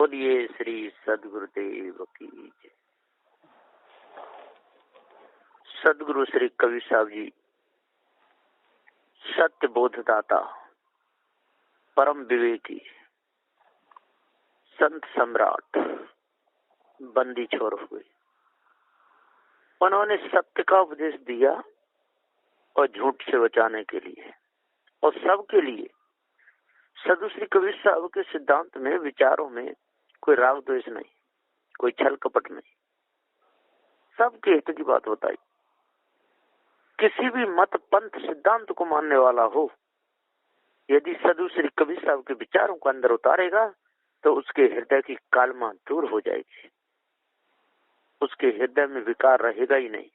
बोलिए श्री सदगुरुदेव की जय। सदगुरु श्री कबीर साहब जी सत्य बोधदाता, परम विवेकी, संत सम्राट, बंदी छोर हुए। उन्होंने सत्य का उपदेश दिया और झूठ से बचाने के लिए और सबके लिए। सदगुरु श्री कबीर साहब के सिद्धांत में, विचारों में कोई राग द्वेष नहीं, कोई छल कपट नहीं, सबके हित की बात बताई। किसी भी मत पंथ सिद्धांत को मानने वाला हो, यदि सदगुरु श्री कबीर साहब के विचारों को अंदर उतारेगा तो उसके हृदय की कालमा दूर हो जाएगी, उसके हृदय में विकार रहेगा ही नहीं।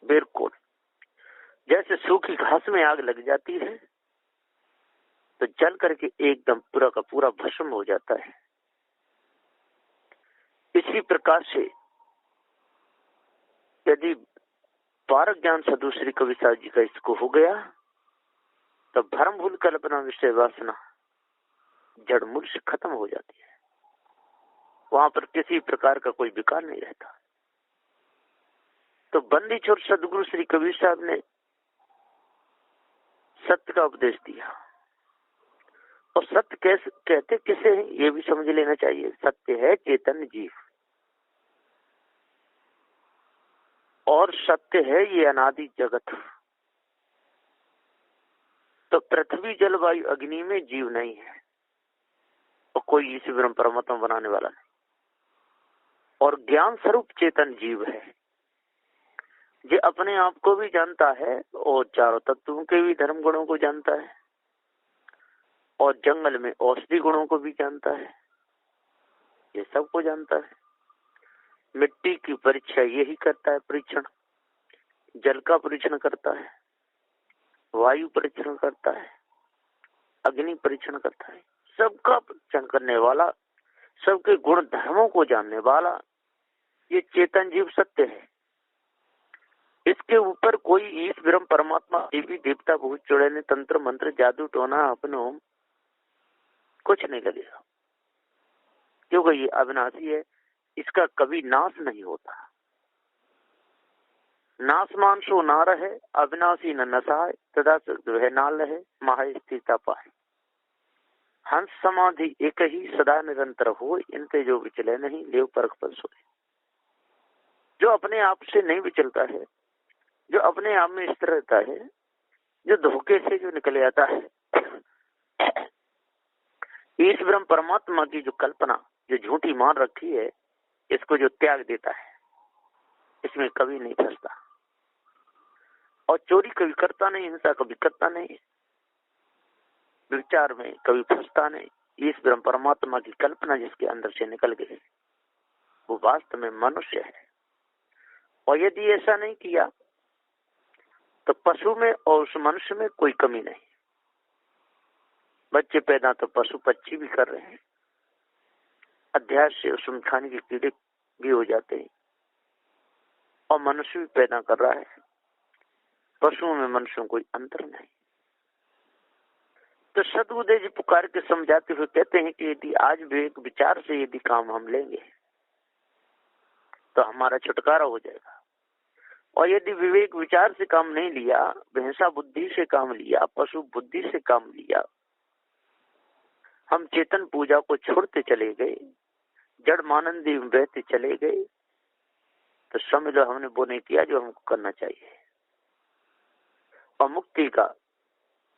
बिल्कुल जैसे सूखी घास में आग लग जाती है तो जल करके एकदम पूरा का पूरा भस्म हो जाता है। इसी प्रकार से यदि पारक ज्ञान सदगुरु श्री कबीर साहब जी का इसको हो गया तो भ्रम भूल कल्पना विषय वासना जड़ मूल से खत्म हो जाती है। वहां पर किसी प्रकार का कोई विकार नहीं रहता। तो बंदी छोर सदगुरु श्री कबीर साहब ने सत्य का उपदेश दिया। और सत्य कैसे कहते किसे हैं ये भी समझ लेना चाहिए। सत्य है चेतन जीव, और सत्य है ये अनादि जगत। तो पृथ्वी जल वायु अग्नि में जीव नहीं है और कोई इसे ब्रह्म परमात्मा बनाने वाला नहीं। और ज्ञान स्वरूप चेतन जीव है, जो अपने आप को भी जानता है और चारों तत्वों के भी धर्म गुणों को जानता है और जंगल में औषधि गुणों को भी जानता है। ये सबको जानता है। मिट्टी की परीक्षा यही करता है, परीक्षण। जल का परीक्षण करता है, वायु परीक्षण करता है, अग्नि परीक्षण करता है। सबका परीक्षण करने वाला, सबके गुण धर्मों को जानने वाला ये चेतन जीव सत्य है। इसके ऊपर कोई ईश ब्रह्म परमात्मा देवी देवता भूत चुड़ैल तंत्र मंत्र जादू टोना अपनो कुछ नहीं लगेगा, क्योंकि ये अविनाशी है। इसका कभी नाश नहीं होता। नाशमान सो ना रहे, अविनाशी न नसाए, तदा वह नाल रहे, महा स्थिरता पाए। हंस समाधि एक ही सदा निरंतर हो, इनते जो विचले नहीं, लेव परख पर सोए। जो अपने आप से नहीं विचलता है, जो अपने आप में स्थिर रहता है, जो धोखे से जो निकल आता है, इस ब्रह्म परमात्मा की जो कल्पना जो झूठी मान रखी है, इसको जो त्याग देता है, इसमें कभी नहीं फंसता। और चोरी कभी करता नहीं, हिंसा कभी करता नहीं, विचार में कभी फंसता नहीं। इस ब्रह्म परमात्मा की कल्पना जिसके अंदर से निकल गई वो वास्तव में मनुष्य है। और यदि ऐसा नहीं किया तो पशु में और उस मनुष्य में कोई कमी नहीं। बच्चे पैदा तो पशु पक्षी भी कर रहे हैं, अध्यास से उसमें खाने के कीड़े भी हो जाते हैं, और मनुष्य भी पैदा कर रहा है। पशुओं में मनुष्यों कोई अंतर नहीं। तो सदगुरुदेव जी पुकार के समझाते हुए कहते हैं कि यदि आज विवेक विचार से यदि काम हम लेंगे तो हमारा छुटकारा हो जाएगा। और यदि विवेक विचार से काम नहीं लिया, भैंसा बुद्धि से काम लिया, पशु बुद्धि से काम लिया, हम चेतन पूजा को छोड़ते चले गए, जड़ मानंदी में बहते चले गए, तो समझ लो हमने वो नहीं किया जो हमको करना चाहिए। और मुक्ति का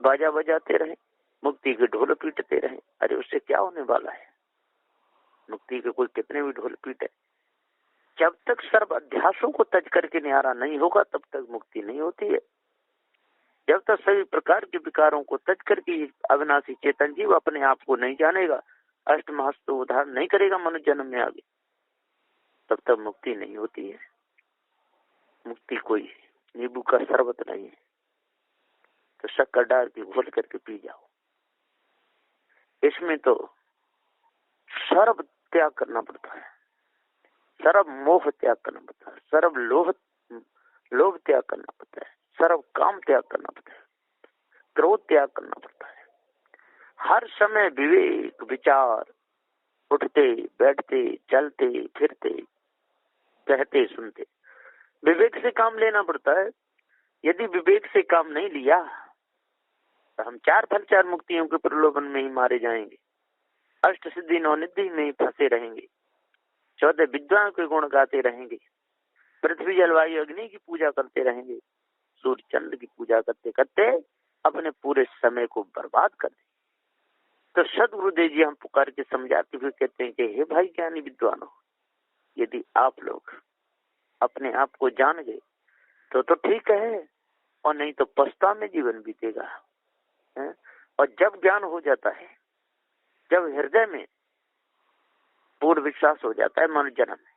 बाजा बजाते रहे, मुक्ति के ढोल पीटते रहे, अरे उससे क्या होने वाला है? मुक्ति के कोई कितने भी ढोल पीटे, जब तक सर्व अध्यासों को तज करके न्यारा नहीं होगा तब तक मुक्ति नहीं होती है। जब तक सभी प्रकार के विकारों को तज करके अविनाशी चेतन जीव अपने आप को नहीं जानेगा, अष्टमहस्त उद्धार नहीं करेगा मनुष्य जन्म में आगे, तब तक मुक्ति नहीं होती है। मुक्ति कोई नींबू का शरबत नहीं है, तो शक्कर डाल के घोल करके पी जाओ। इसमें तो सर्व त्याग करना पड़ता है, सर्व मोह त्याग करना पड़ता है, सर्व लोभ त्याग करना पड़ता है, सर्व काम त्याग करना पड़ता है, क्रोध त्याग करना पड़ता है। हर समय विवेक विचार उठते बैठते चलते फिरते कहते सुनते। विवेक से काम लेना पड़ता है। यदि विवेक से काम नहीं लिया तो हम चार फल चार मुक्तियों के प्रलोभन में ही मारे जाएंगे, अष्ट सिद्धि नौ निधि में ही फंसे रहेंगे, 14 विद्वान के गुण गाते रहेंगे, पृथ्वी जलवायु अग्नि की पूजा करते रहेंगे, सूर्य चंद्र की पूजा करते करते अपने पूरे समय को बर्बाद कर दें। तो सदगुरुदेव जी हम पुकार के समझाते हुए कहते हैं कि हे भाई ज्ञानी विद्वानों, यदि आप लोग अपने आप को जान गए तो ठीक है, और नहीं तो पछता में जीवन बीतेगा। और जब ज्ञान हो जाता है, जब हृदय में पूर्ण विश्वास हो जाता है, मनुष्य जन्म में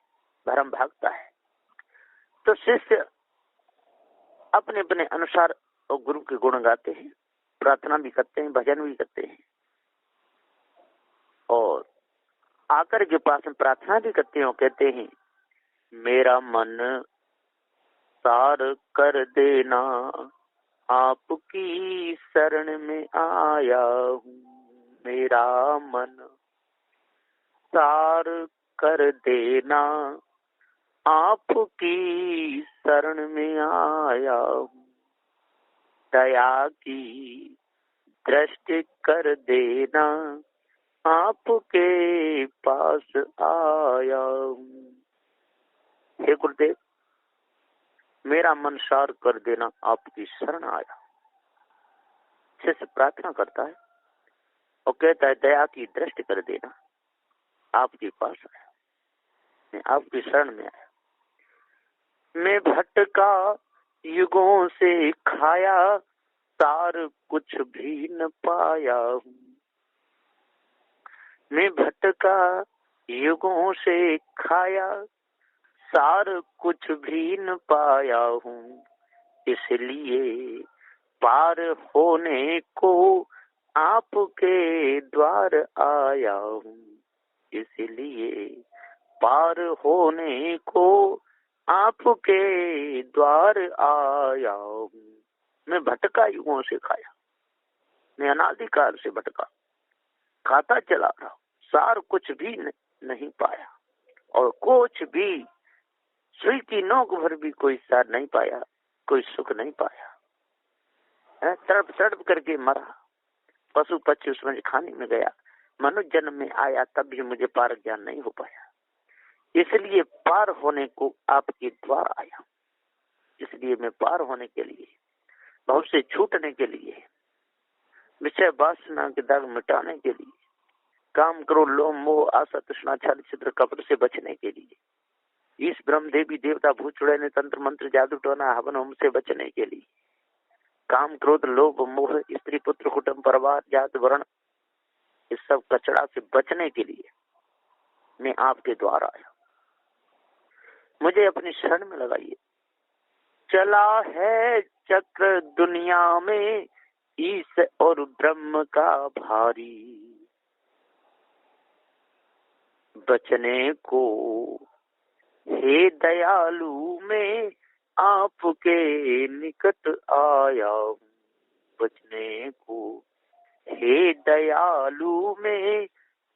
भरम भागता है, तो शिष्य अपने अपने अनुसार और गुरु के गुण गाते हैं, प्रार्थना भी करते हैं, भजन भी करते हैं, और आकर के पास में प्रार्थना भी करते हैं और कहते हैं मेरा मन सार कर देना, आपकी शरण में आया हूँ। मेरा मन सार कर देना, आपकी शरण में आया हूँ। दया की दृष्टि कर देना, आपके पास आया हूँ। हे गुरुदेव, मेरा मन सार कर देना, आपकी शरण आया। शिष्य प्रार्थना करता है और कहता है दया की दृष्टि कर देना, आपके पास आया, मैं आपकी शरण में आया। मैं भटका युगों से खाया, सार कुछ भी न पाया हूँ। मैं भटका युगों से खाया, सार कुछ भी न पाया हूँ। इसलिए पार होने को आपके द्वार आया हूँ। इसलिए पार होने को आपके द्वार आया हूँ। मैं भटका युगों से खाया, मैं अनादिकाल से भटका, खाता चला रहा, सार कुछ भी नहीं पाया, और कुछ भी सुई की नोक भर भी कोई सार नहीं पाया, कोई सुख नहीं पाया। तड़प तड़प करके मरा, पशु पक्षी उसमें खाने में गया, मनुष्य जन्म में आया, तब भी मुझे पार ज्ञान नहीं हो पाया। इसलिए पार होने को आपके द्वार आया। इसलिए मैं पार होने के लिए, बहुत से छूटने के लिए, विषय वासना के दाग मिटाने के लिए, काम क्रोध लोभ मोह आशा तृष्णा छल छिद्र कपट से बचने के लिए, इस ब्रह्म देवी देवता भूत चुड़ैल तंत्र मंत्र जादू टोना हवन होम से बचने के लिए, काम क्रोध लोभ मोह स्त्री पुत्र कुटुंब परिवार जात वर्ण, इस सब कचड़ा से बचने के लिए मैं आपके द्वार आया। मुझे अपनी शरण में लगाइए। चला है चक्र दुनिया में ईश और ब्रह्म का भारी, बचने को हे दयालु मैं आपके निकट आया हूँ। बचने को हे दयालु मैं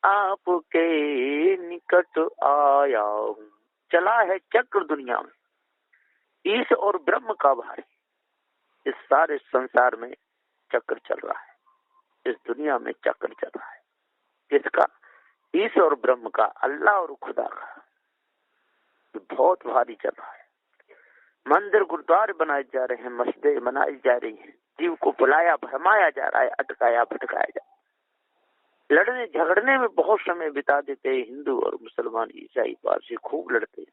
आपके निकट आया हूँ। चला है चक्र दुनिया में ईश और ब्रह्म का भारी, इस सारे संसार में चक्र चल रहा है, इस दुनिया में चक्र चल रहा है। किसका? ईश और ब्रह्म का, अल्लाह और खुदा का। बहुत भारी चल रहा है। मंदिर गुरुद्वारे बनाए जा रहे हैं, मस्जिदें बनाई जा रही हैं, जीव को बुलाया भरमाया जा रहा है, अटकाया भटकाया जा रहा है। लड़ने झगड़ने में बहुत समय बिता देते हैं हिंदू और मुसलमान, ईसाई पारसी खूब लड़ते हैं।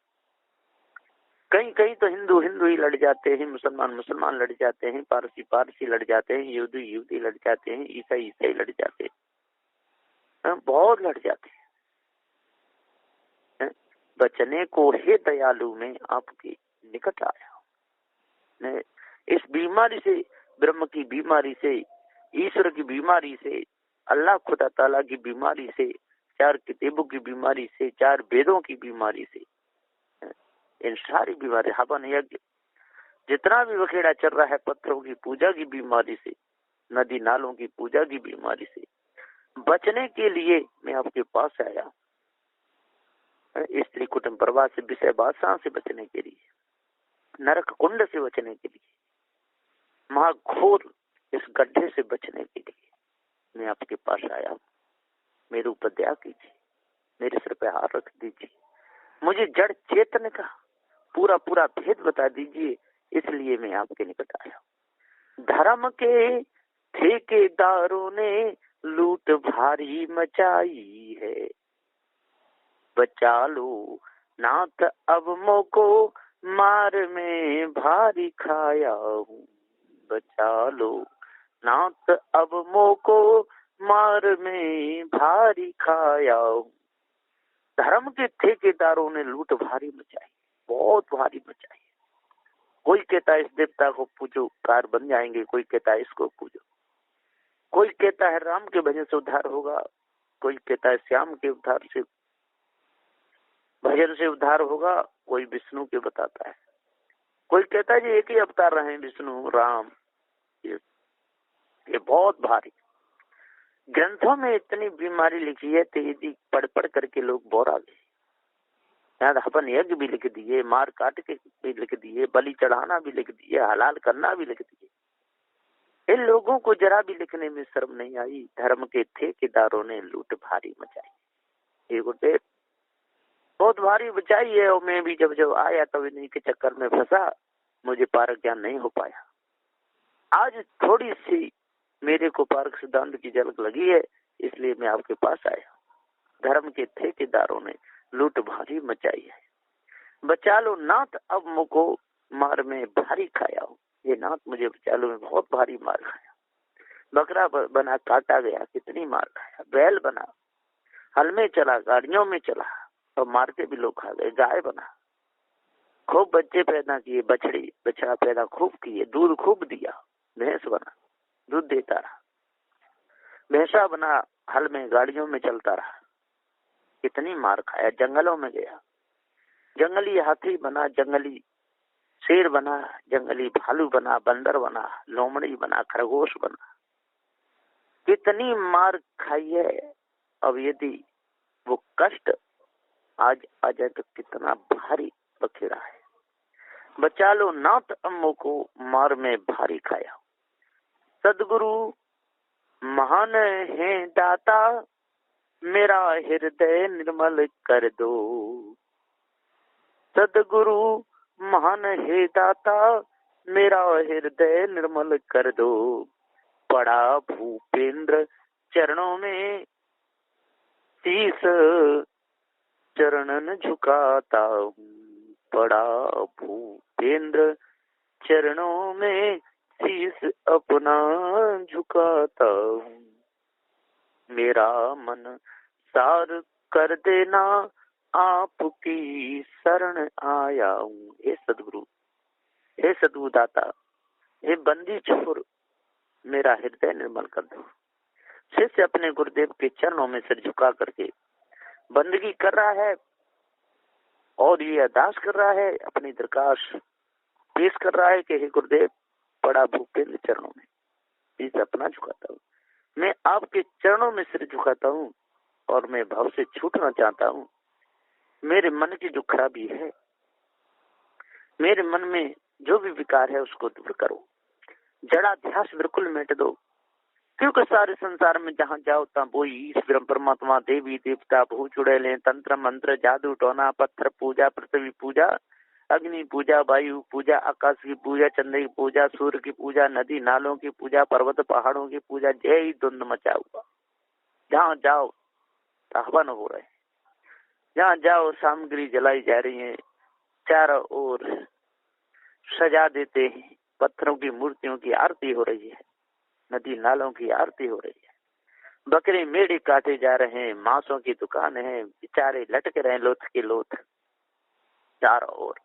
कहीं कहीं तो हिंदू हिंदू ही लड़ जाते हैं, मुसलमान मुसलमान लड़ जाते हैं, पारसी पारसी लड़ जाते हैं, यहूदी यहूदी लड़ जाते हैं, ईसाई ईसाई लड़ जाते हैं, बहुत लड़ जाते हैं। बचने को हे दयालु में आपके निकट आया। इस बीमारी से, ब्रह्म की बीमारी से, ईश्वर की बीमारी से, अल्लाह खुदा ताला की बीमारी से, चार किताबों की बीमारी से, चार वेदों की बीमारी से, इन सारी बीमारी, हवन यज्ञ जितना भी बखेड़ा चल रहा है, पत्थरों की पूजा की बीमारी से, नदी नालों की पूजा की बीमारी से बचने के लिए मैं आपके पास आया। स्त्री कुटुंब प्रवाह से, विषय बादशाह से बचने के लिए, नरक कुंड से बचने के लिए, महाघोर इस गड्ढे से बचने के लिए मैं आपके पास आया हूँ। मेरे ऊपर दया कीजिए, मेरे सिर पे हाथ रख दीजिए, मुझे जड़ चेतन का पूरा पूरा भेद बता दीजिए, इसलिए मैं आपके निकट आया हूँ। धर्म के ठेकेदारों ने लूट भारी मचाई है, बचा लो नाथ अब मोको मार में भारी खाया हूँ, बचा लो नाथ अब मोको मार में भारी खाया हूँ। धर्म के ठेकेदारों ने लूट भारी मचाई, बहुत भारी मचाई। कोई कहता है इस देवता को पूजो कार बन जाएंगे, कोई कहता है इसको पूजो, कोई कहता है राम के भजन से उद्धार होगा, कोई कहता है श्याम के उद्धार से भजन से उद्धार होगा, कोई विष्णु के बताता है, कोई कहता है जी एक ही अवतार रहे विष्णु राम। ये बहुत भारी ग्रंथों में इतनी बीमारी लिखी है, तेजी पढ़ पढ़ करके लोग बोर आ गए। यहाँ हवन यज्ञ भी लिख दिए, मार काट के भी लिख दिए, बलि चढ़ाना भी लिख दिए, हलाल करना भी लिख दिए। इन लोगों को जरा भी लिखने में शर्म नहीं आई। धर्म के ठेकेदारों ने लूट भारी मचाई, ये गुरुदेव बहुत भारी बचाई है। और मैं भी जब जब आया तब इन्हीं के चक्कर में फंसा, मुझे पारक ज्ञान नहीं हो पाया। आज थोड़ी सी मेरे को पारक सिद्धांत की झलक लगी है, इसलिए मैं आपके पास आया। धर्म के ठेकेदारों ने लूट भारी मचाई है, बचा लो नाथ अब मुझको मार में भारी खाया हूँ। ये नाथ मुझे बचा लो, में बहुत भारी मार खाया। बकरा बना काटा गया, कितनी मार खाया। बैल बना, हल में चला, गाड़ियों में चला, और मार के भी लोग खा गए। गाय बना, खूब बच्चे पैदा किए, बछड़ी बछड़ा पैदा खूब किए, दूध खूब दिया। भैंस बना, दूध देता रहा। भैंसा बना, हल में गाड़ियों में चलता रहा, कितनी मार खाया। जंगलों में गया, जंगली हाथी बना, जंगली शेर बना, जंगली भालू बना, बंदर बना, लोमड़ी बना, खरगोश बना, कितनी मार खाई है। अब यदि वो कष्ट आज आ जाए तो कितना भारी बखेड़ा है। बचा लो नाथ अम्मो को मार में भारी खाया। सदगुरु महान है दाता, मेरा हृदय निर्मल कर दो। सदगुरु महान है दाता, मेरा हृदय निर्मल कर दो। पड़ा भूपेंद्र चरणों में शीस चरणन झुकाता हूँ। पड़ा भूपेंद्र चरणों में शीस अपना झुकाता हूँ। मेरा मन सार कर देना, आपकी शरण आया हूँ। हे सदगुरु, हे सदगुरु दाता, हे बंदी छोर, मेरा हृदय निर्मल कर दो। शिष्य अपने गुरुदेव के चरणों में सिर झुका करके बंदगी कर रहा है और ये अरदास कर रहा है, अपनी दरखास्त पेश कर रहा है कि हे गुरुदेव, पड़ा भूपेंद्र चरणों में इसे अपना झुकाता हूँ। मैं आपके चरणों में सिर झुकाता हूँ और मैं भाव से छूटना चाहता हूँ। मेरे मन की जो खराबी है, मेरे मन में जो भी विकार है उसको दूर करो, जड़ाध्यास बिल्कुल मिट दो। क्योंकि सारे संसार में जहाँ जाओ तहाँ वही ईश्वर परमात्मा, देवी देवता, भूत चुड़ैले, तंत्र मंत्र, जादू टोना, पत्थर पूजा, पृथ्वी पूजा, अग्नि पूजा, वायु पूजा, आकाश की पूजा, चंद्र की पूजा, सूर्य की पूजा, नदी नालों की पूजा, पर्वत पहाड़ों की पूजा, जय ही धुंध मचा हुआ। जहाँ जाओ हवन हो रहे, जहाँ जाओ सामग्री जलाई जा रही है, चारों ओर सजा देते हैं, पत्थरों की मूर्तियों की आरती हो रही है, नदी नालों की आरती हो रही है, बकरे मेढ़े काटे जा रहे हैं, मांसों की दुकान है, बेचारे लटके रहे लोथ के लोथ चारों ओर।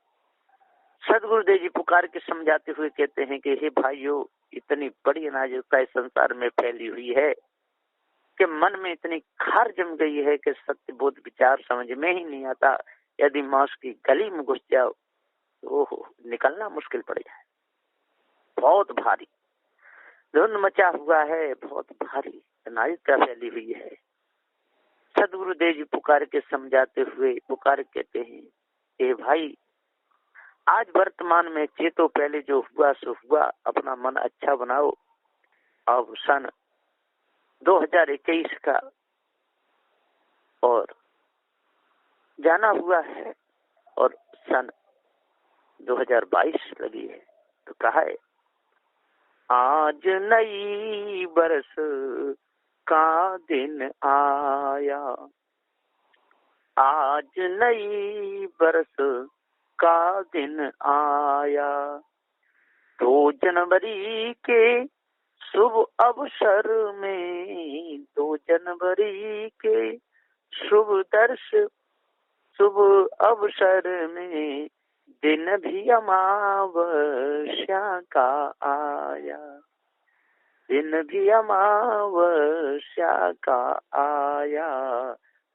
सदगुरुदेव जी पुकार के समझाते हुए कहते हैं कि हे भाइयों, इतनी बड़ी अनाजकता इस संसार में फैली हुई है कि मन में इतनी खार जम गई है कि सत्य बोध विचार समझ में ही नहीं आता। यदि मांस की गली में घुस जाओ, ओहो, निकलना मुश्किल पड़ जाए। बहुत भारी धुंध मचा हुआ है, बहुत भारी अनाजकता फैली हुई है। सदगुरुदेव जी पुकार के समझाते हुए पुकार कहते हैं, ए भाई आज वर्तमान में चेतो, पहले जो हुआ सो हुआ, अपना मन अच्छा बनाओ। अब सन 2021 का और जाना हुआ है और सन 2022 लगी है, तो कहा है आज नई बरस का दिन आया, आज नई बरस का दिन आया, 2 जनवरी के शुभ अवसर में, 2 जनवरी के शुभ अवसर में दिन भी अमावस्या का आया, दिन भी अमावस्या का आया,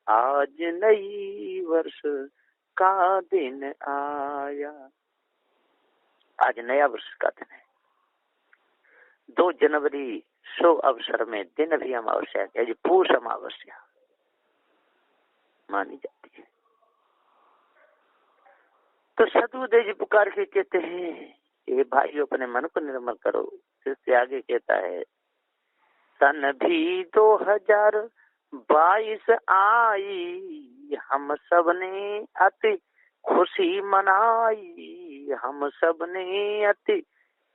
आज नई वर्ष का दिन आया। आज नया वर्ष का दिन है। 2 जनवरी शुभ अवसर में दिन भी अमावस्या का, पूष अमावस्या मानी जाती है। तो सदगुरुदेव जी पुकार के कहते हैं, ये भाई अपने मन को निर्मल करो। इससे आगे कहता है, सन भी 2022 आई, हम सब ने अति खुशी मनाई, हम सब ने अति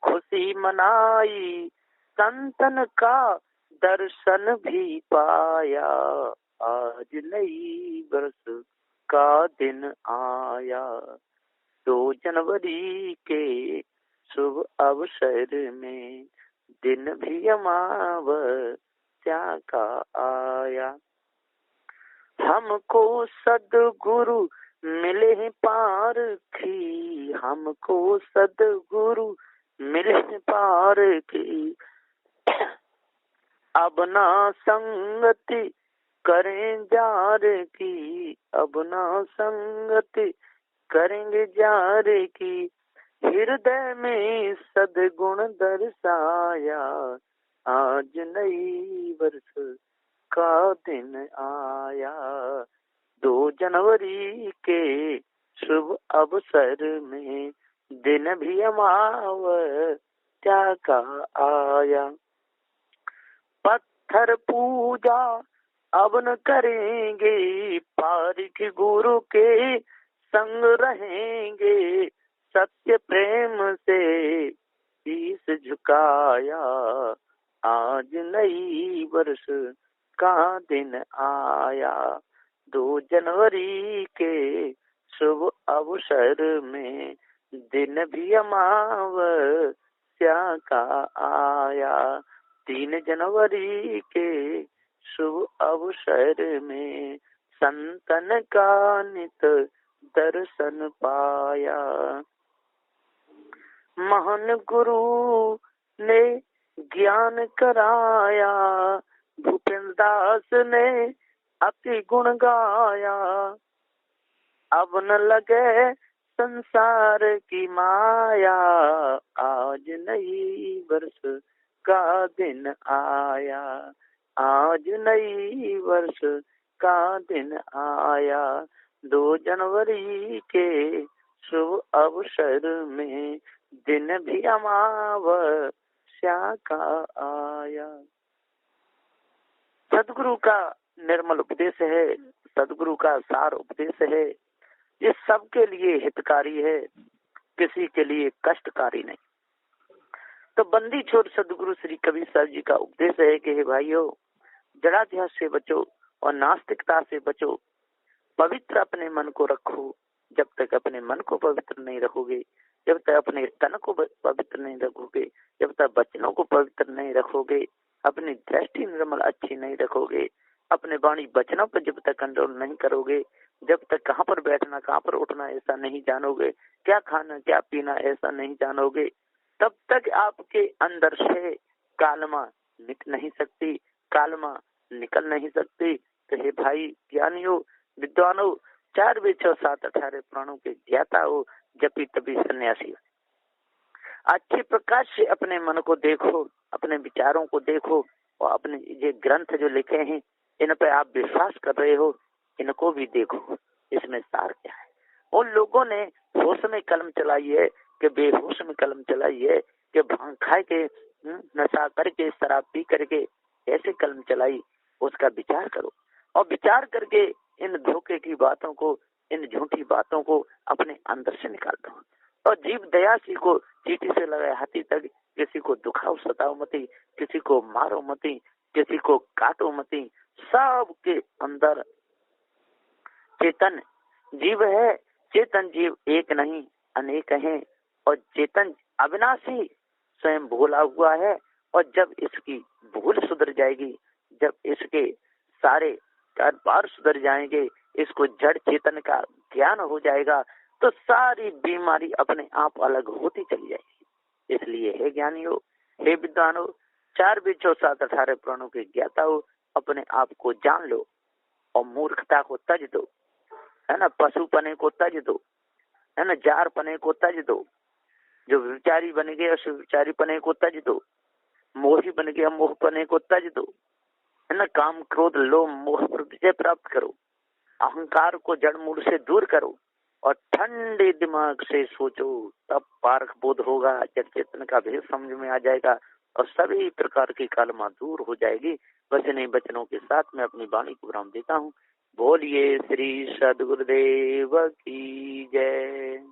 खुशी मनाई, संतन का दर्शन भी पाया, आज नई वर्ष का दिन आया, 2 जनवरी के शुभ अवसर में दिन भी अमावस्या का आया, हमको सदगुरु मिले हैं पारखी, हमको सदगुरु मिले हैं पारखी, अब ना संगति करें जार की, अब ना संगति करेंगे जार की, हृदय में सदगुण दर्शाया, आज नई वर्ष का दिन आया, 2 जनवरी के शुभ अवसर में दिन भी अमावस्या का आया, पत्थर पूजा अब न करेंगे, पारिक गुरु के संग रहेंगे, सत्य प्रेम से शीश झुकाया, आज नई वर्ष का दिन आया, 2 जनवरी के शुभ अवसर में दिन भी अमावस्या का आया, 3 जनवरी के शुभ अवसर में संतन का नित दर्शन पाया, महान गुरु ने ज्ञान कराया, भूपेंद्र दास ने अति गुण गाया, अब न लगे संसार की माया, आज नई वर्ष का दिन आया, आज नई वर्ष का दिन आया, 2 जनवरी के शुभ अवसर में दिन भी अमावस्या का आया। सदगुरु का निर्मल उपदेश है, सदगुरु का सार उपदेश है, ये सबके लिए हितकारी है, किसी के लिए कष्टकारी नहीं। तो बंदी छोड़ सदगुरु श्री कबीर साहब जी का उपदेश है कि हे भाइयों, जड़ाध्यास से बचो और नास्तिकता से बचो, पवित्र अपने मन को रखो। जब तक अपने मन को पवित्र नहीं रखोगे, जब तक अपने तन को पवित्र नहीं रखोगे, जब तक वचनों को पवित्र नहीं रखोगे, अपनी दृष्टि निर्मल अच्छी नहीं रखोगे, अपने वाणी वचनों पर जब तक कंट्रोल नहीं करोगे, जब तक कहाँ पर बैठना कहाँ पर उठना ऐसा नहीं जानोगे, क्या खाना क्या पीना ऐसा नहीं जानोगे, तब तक आपके अंदर से कालमा निकल नहीं सकती, कालमा निकल नहीं सकती। तो हे भाई ज्ञानियों विद्वानों, 4 वेद 6 7 18 पुराणों के ज्ञाता हो, जपी तभी सन्यासी हो। अच्छे प्रकाश से अपने मन को देखो, अपने विचारों को देखो और अपने ये ग्रंथ जो लिखे हैं इन पे आप विश्वास कर रहे हो, इनको भी देखो इसमें सार क्या है। उन लोगों ने होश में कलम चलाई है कि बेहोश में कलम चलाई है, कि भांग खा के नशा करके शराब पी करके ऐसे कलम चलाई, उसका विचार करो और विचार करके इन धोखे की बातों को, इन झूठी बातों को अपने अंदर से निकाल दो। और जीव दया सीखो, चींटी से लगाए हाथी तक, किसी को दुखाओ सताओ मती, किसी को मारो मती, किसी को काटो मती। सबके अंदर चेतन जीव है। चेतन जीव एक नहीं अनेक हैं, और चेतन अविनाशी स्वयं भोला हुआ है। और जब इसकी भूल सुधर जाएगी, जब इसके सारे कारबार सुधर जाएंगे, इसको जड़ चेतन का ज्ञान हो जाएगा, तो सारी बीमारी अपने आप अलग होती चली जाएगी। इसलिए हे ज्ञानियों, हे विद्वानों, 4 वेद 7 18 पुराणों के ज्ञाता हो, अपने आप को जान लो और मूर्खता को तज दो, है ना। पशुपने को तज दो, है ना। जार पने को तज दो, जो विचारी बन गए उस विचारी पने को तज दो, मोही बन गया मोह पने को तज दो, है ना। काम क्रोध लोभ मोह पर विजय प्राप्त करो, अहंकार को जड़ मूल से दूर करो और ठंडे दिमाग से सोचो, तब पारख बोध होगा, जब चेतन का भेद समझ में आ जाएगा और सभी प्रकार की कालमा दूर हो जाएगी। बस इन्हीं वचनों के साथ मैं अपनी वाणी को विराम देता हूँ। बोलिए श्री सद्गुरुदेव की जय।